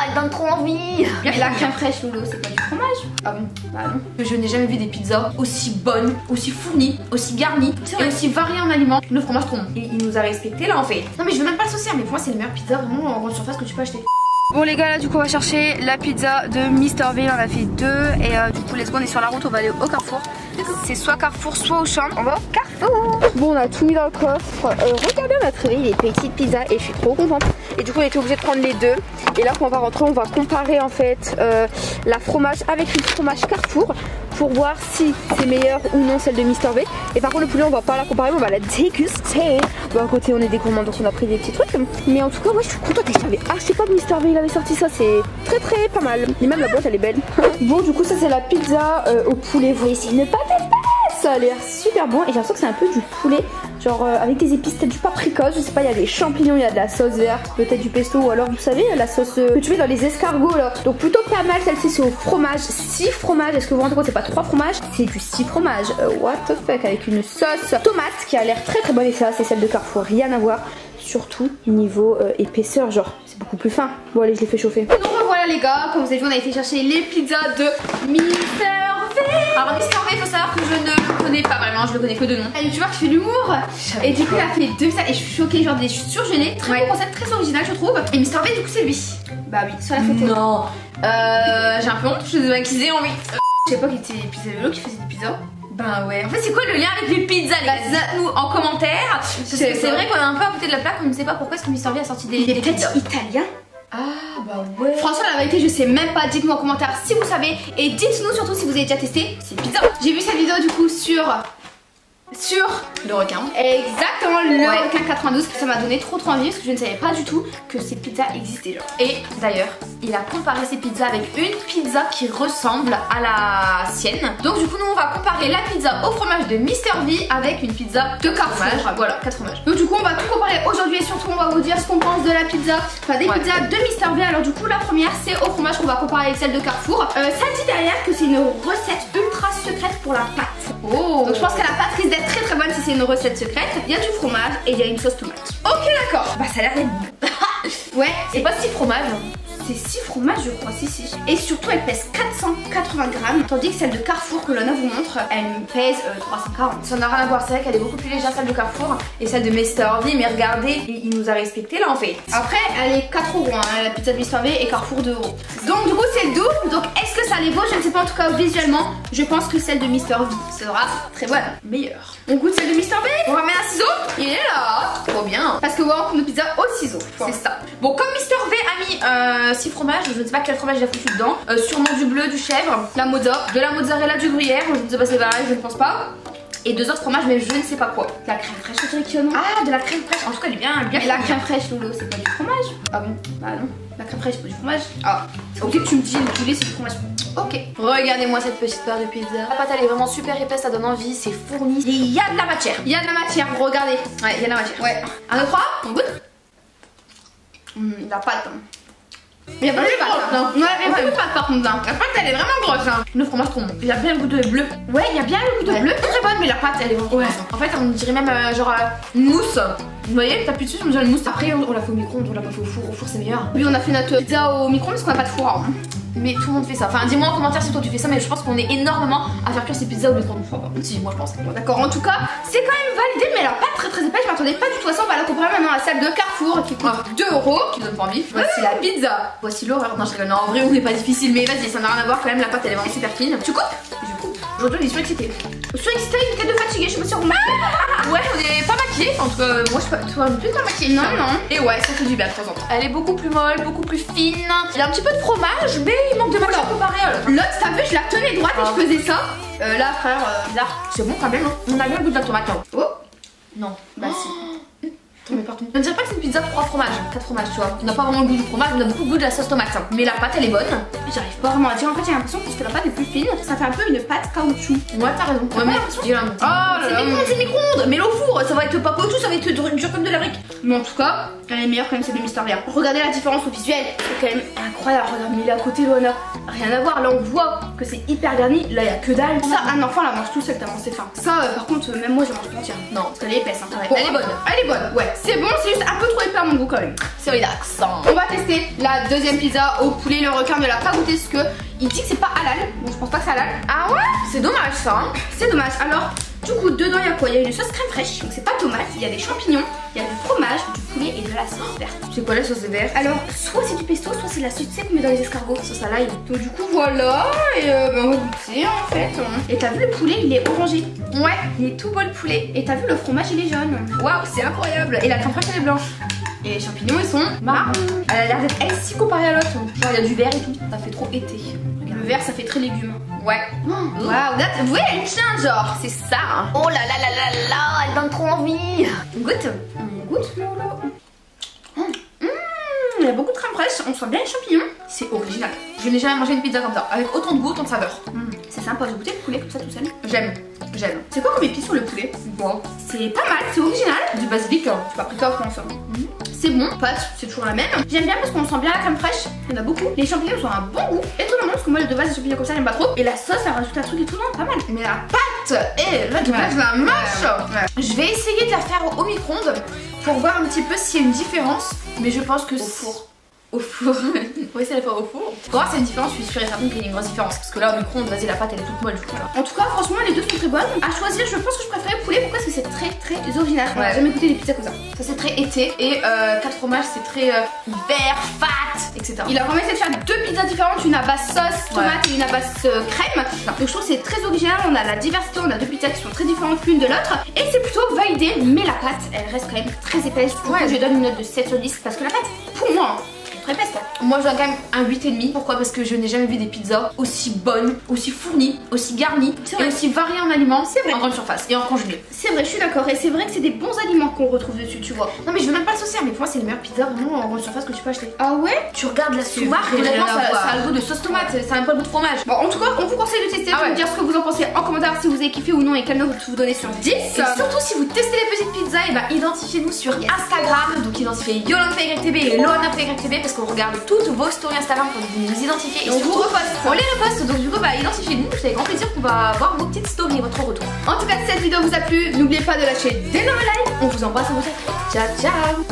elle donne trop envie. Mais la crème fraîche, Lolo, c'est pas du fromage? Ah bon? Bah non. Je n'ai jamais vu des pizzas aussi bonnes, aussi fournies, aussi garnies et aussi variées en aliments. Le fromage trop bon. Il nous a respecté là en fait. Non mais je veux même pas le saucer, mais pour moi c'est la meilleure pizza vraiment en grande surface que tu peux acheter. Bon les gars, là du coup on va chercher la pizza de Mr V, on a fait 2 et du coup let's go, on est sur la route, on va aller au Carrefour. C'est soit Carrefour soit Auchan, on va au Carrefour. Bon on a tout mis dans le coffre, regardez on a trouvé les petites pizzas et je suis trop contente. Et du coup on était obligé de prendre les deux. Et là quand on va rentrer on va comparer en fait la fromage avec une fromage Carrefour pour voir si c'est meilleur ou non celle de Mr V. Et par contre le poulet on va pas la comparer, on va la déguster. Bon à côté on est des gourmands donc on a pris des petits trucs. Mais en tout cas moi je suis contente et je savais acheté pas de Mr V, il avait sorti ça, c'est très pas mal. Et même la boîte elle est belle. Bon du coup ça c'est la pizza au poulet, vous voyez c'est une pâte épaisse. Ça a l'air super bon et j'ai l'impression que c'est un peu du poulet genre avec des épices, peut-être du paprika, je sais pas, il y a des champignons, il y a de la sauce verte, peut-être du pesto ou alors vous savez la sauce que tu mets dans les escargots là. Donc plutôt pas mal, celle-ci c'est au fromage, 6 fromages, est-ce que vous vous rendez compte c'est pas 3 fromages, c'est du 6 fromages, what the fuck, avec une sauce tomate qui a l'air très bonne et ça c'est celle de Carrefour, rien à voir, surtout niveau épaisseur, genre c'est beaucoup plus fin. Bon allez je l'ai fait chauffer. Donc voilà les gars, comme vous avez vu on a été chercher les pizzas de Mr V. Alors Mr V, il faut savoir que je ne le connais pas vraiment, je le connais que de nom. Un youtubeur qui fait l'humour et du coup il a fait 2 ça et je suis choquée, genre des surgelés, très bon concept, très original je trouve. Et Mr V du coup c'est lui. Bah oui, sur la photo. Non. J'ai un peu honte, je suis démaquisée en oui. Je sais pas qui était Pizza Vélo qui faisait des pizzas. Ben ouais, en fait c'est quoi le lien avec les pizzas les gars? Dites-nous en commentaire. Parce que c'est vrai qu'on est un peu à côté de la plaque, on ne sait pas pourquoi est-ce que Mr V a sorti des pizzas. Italien. Ah bah ouais. Franchement la vérité je sais même pas, dites-nous en commentaire si vous savez. Et dites-nous surtout si vous avez déjà testé ces pizzas. J'ai vu cette vidéo du coup sur le requin. Exactement, le requin 92. Ça m'a donné trop envie parce que je ne savais pas du tout que ces pizzas existaient genre. Et d'ailleurs il a comparé ses pizzas avec une pizza qui ressemble à la sienne. Donc du coup nous on va comparer la pizza au fromage de Mr V avec une pizza de Carrefour. Voilà, 4 fromages. Donc du coup on va tout comparer aujourd'hui et surtout on va vous dire ce qu'on pense de la pizza, enfin des pizzas de Mr V. Alors du coup la première c'est au fromage qu'on va comparer avec celle de Carrefour. Ça dit derrière que c'est une recette ultra secrète pour la pâte. Oh. Donc je pense que la pâte risque d'être très bonne si c'est une recette secrète. Il y a du fromage et il y a une sauce tomate. Ok d'accord. Bah ça a l'air d'être ouais, c'est pas 6 fromages. C'est 6 fromages je crois, si. Et surtout elle pèse 480 grammes. Tandis que celle de Carrefour que Lona vous montre, elle pèse 340. Ça n'a rien à voir, c'est vrai qu'elle est beaucoup plus légère celle de Carrefour et celle de Mr V. Mais regardez, il nous a respecté là en fait. Après elle est 4 euros hein, la pizza de Mr V et Carrefour 2 euros. Donc du coup c'est le double. Donc est-ce que ça les vaut? Je ne sais pas, en tout cas visuellement je pense que celle de Mr V sera très bonne, meilleure. On goûte celle de Mr V. On ramène un ciseau. Il est là. Trop bien. Parce que ouais, on prend nos pizzas au ciseau. C'est ça. Bon, comme Mr V a mis 6 fromages, je ne sais pas quel fromage il a foutu dedans. Sûrement du bleu, du chèvre, la mozza, de la mozzarella, du gruyère. Je ne sais pas si c'est pareil, je ne pense pas. Et 2 autres fromages, mais je ne sais pas quoi. La crème fraîche, je dirais qu'il y en a. Ah, de la crème fraîche. En tout cas, elle est bien. Et la crème fraîche, Lolo, c'est pas du fromage? Ah bon? Bah non. La crème fraîche, c'est pas du fromage. Ah, ok que tu me dis le poulet, c'est du fromage. Ok. Regardez-moi cette petite part de pizza. La pâte, elle est vraiment super épaisse, ça donne envie, c'est fourni. Et il y a de la matière. Il y a de la matière, regardez. Ouais, il y a de la matière. Ouais. 1, 2, 3, on goûte. La pâte. Hein. Il y a pas de pâte. Non, il y a pas de pâte par contre. La pâte, elle est vraiment grosse. Hein. Le fromage trop bon. Il y a bien le goût de bleu. Ouais, il y a bien le goût de bleu. Très bonne, mais la pâte, elle est vraiment grosse. En fait, on dirait même genre une mousse. Vous voyez, t'appuies dessus, on dirait une mousse. Après, on l'a fait au micro-ondes, on l'a pas fait au four. Au four, c'est meilleur. Oui, on a fait notre pizza au micro-ondes parce qu'on n'a pas de four. Hein. Mais tout le monde fait ça. Enfin, dis-moi en commentaire si toi tu fais ça, mais je pense qu'on est énormément à faire cuire ces pizzas au micro-ondes. Si, moi je pense. Bon, d'accord, en tout cas, c'est quand même validé, mais elle a pas très épaisse. Je m'attendais pas du tout à ça. On va la comparer maintenant à celle de Carrefour qui coûte 2 euros. Qui donne pas envie. Voici la pizza. Voici l'horreur. Non, je rigole. Non, en vrai, on n'est pas difficile, mais vas-y, ça n'a rien à voir quand même. La pâte elle est vraiment super fine. Tu coupes? Je coupe. Aujourd'hui, on est surexcité. Surexcité, une tête de fatiguée, je me suis remarquée. Ouais, on est pas maquillés. En tout cas, moi je suis pas. Toi, on est plus pas maquillée. Non, non. Et ouais, ça fait du bien de temps en temps. Elle est beaucoup plus molle, beaucoup plus fine. Il y a un petit peu de fromage, mais il manque de matière comparé à l'autre. L'autre, t'as vu, je la tenais droite et je faisais ça. Là, frère, bizarre. C'est bon quand même, hein. On a bien le goût de la tomate. Hein. Oh. Non. Bah si. Tombé partout. On dirait pas que c'est une pizza 3 fromages, 4 fromages, tu vois. On n'a pas vraiment le goût du fromage, on a beaucoup le goût de la sauce tomate. Hein. Mais la pâte elle est bonne. J'arrive pas vraiment à dire. En fait, j'ai l'impression que la pâte est plus fine. Ça fait un peu une pâte caoutchouc. Ouais, t'as raison. Ouais, mais il y a un petit. Oh là là. C'est micro-ondes. Mais au four, ça va être pas caoutchouc, ça va être dur comme de la brique. Mais en tout cas, elle est meilleure quand même celle de Mr V. Regardez la différence au visuel. C'est quand même incroyable. Regarde, mais il est à côté, Loana. Rien à voir. Là, on voit que c'est hyper garni. Là, il y a que dalle. Ça, un enfant la mange tout seul tellement c'est fin. Ça, par contre, même moi, je mange pas entière. Non, parce qu'elle est épaisse. Hein. Ouais. Bon, elle est bonne. Elle est bonne. Ouais. C'est bon, c'est juste un peu trop épais à mon goût quand même. C'est relax. On va tester la deuxième pizza au poulet. Le requin ne l'a pas goûté parce que il dit que c'est pas halal. Donc je pense pas que c'est halal. Ah ouais? C'est dommage ça. Hein. C'est dommage. Alors, du coup, dedans il y a quoi? Il y a une sauce crème fraîche, donc c'est pas tomate. Il y a des champignons, il y a du fromage, du poulet et de la sauce verte. C'est quoi la sauce verte? Alors, soit c'est du pesto, soit c'est la sauce qu'on met dans les escargots. Sauce à l'ail. Donc du coup, voilà. Et ben, on va goûter en fait. Et t'as vu le poulet, il est orangé. Ouais, il est tout beau le poulet. Et t'as vu le fromage, il est jaune. Waouh, c'est incroyable. Et la crème fraîche elle est blanche. Et les champignons, ils sont marrons. Elle a l'air d'être healthy comparée à l'autre. Genre, il y a du vert et tout. Ça fait trop été. Le vert, ça fait très légumes. Ouais. Waouh, vous voyez, elle tient genre, c'est ça. Hein. Oh là là là là là, elle donne trop envie. Goûte. Goûte, Lolo. Il y a beaucoup de crème fraîche, on sent bien les champignons. C'est original. Je n'ai jamais mangé une pizza comme ça, avec autant de goût, autant de saveur. C'est sympa, j'ai goûté le poulet comme ça tout seul. J'aime. C'est quoi comme épice sur le poulet? Bon. C'est pas mal, c'est original. Du basilic. Tu vas après toi, comment ça? C'est bon, pâte, c'est toujours la même. J'aime bien parce qu'on sent bien la crème fraîche. Il y en a beaucoup. Les champignons sont un bon goût. Étonnamment, parce que moi, de base, les champignons comme ça, j'aime pas trop. Et la sauce, ça rajoute un truc et tout, non, pas mal. Mais la pâte, là, du coup, je la mâche. Je vais essayer de la faire au micro-ondes pour voir un petit peu s'il y a une différence. Mais je pense que Au four. Au four. Oui, c'est la fois au four. Pour voir s'il y a une différence, je suis sûre et certaine qu'il y a une grosse différence. Parce que là, au micro-ondes, vas-y, la pâte, elle est toute molle. En tout cas, franchement, les deux sont très bonnes. À choisir, je pense que je préférais le poulet. Pourquoi? Parce que c'est très très original. On a jamais goûté des pizzas comme ça. Ça, c'est très été. Et 4 fromages, c'est très vert, fat, etc. Il a vraiment essayé de faire deux pizzas différentes, une à base sauce, tomate et une à base crème. Donc je trouve que c'est très original, on a la diversité, on a deux pizzas qui sont très différentes l'une de l'autre. Et c'est plutôt validé, mais la pâte, elle reste quand même très épaisse. Du coup, je donne une note de 7 sur 10 parce que la pâte, pour moi, très épaisse quoi. Moi je donne quand même un 8,5. Pourquoi? Parce que je n'ai jamais vu des pizzas aussi bonnes, aussi fournies, aussi garnies et aussi variées en aliments en grande surface et en congelé. C'est vrai, je suis d'accord. Et c'est vrai que c'est des bons aliments qu'on retrouve dessus, tu vois. Non mais je veux même pas le saucer, mais pour moi c'est les meilleures pizzas vraiment en grande surface que tu peux acheter. Ah ouais? Tu regardes la sous-marque, honnêtement ça a le goût de sauce tomate, ça a même pas le goût de fromage. Bon, en tout cas, on vous conseille de tester, de me dire ce que vous en pensez en commentaire si vous avez kiffé ou non et quelle note vous donnez sur 10. Et surtout si vous testez les petites pizzas, et bah identifiez-nous sur Instagram, donc identifiez YolantFaYTB et LoanaFaYTB parce qu'on regarde toutes vos stories Instagram quand vous nous identifiez et on vous reposte. On les reposte, donc du coup bah identifiez-nous, c'est avec grand plaisir qu'on va voir vos petites stories, votre retour. En tout cas, si cette vidéo vous a plu, n'oubliez pas de lâcher d'énormes likes. On vous embrasse, on vous dit ciao ciao.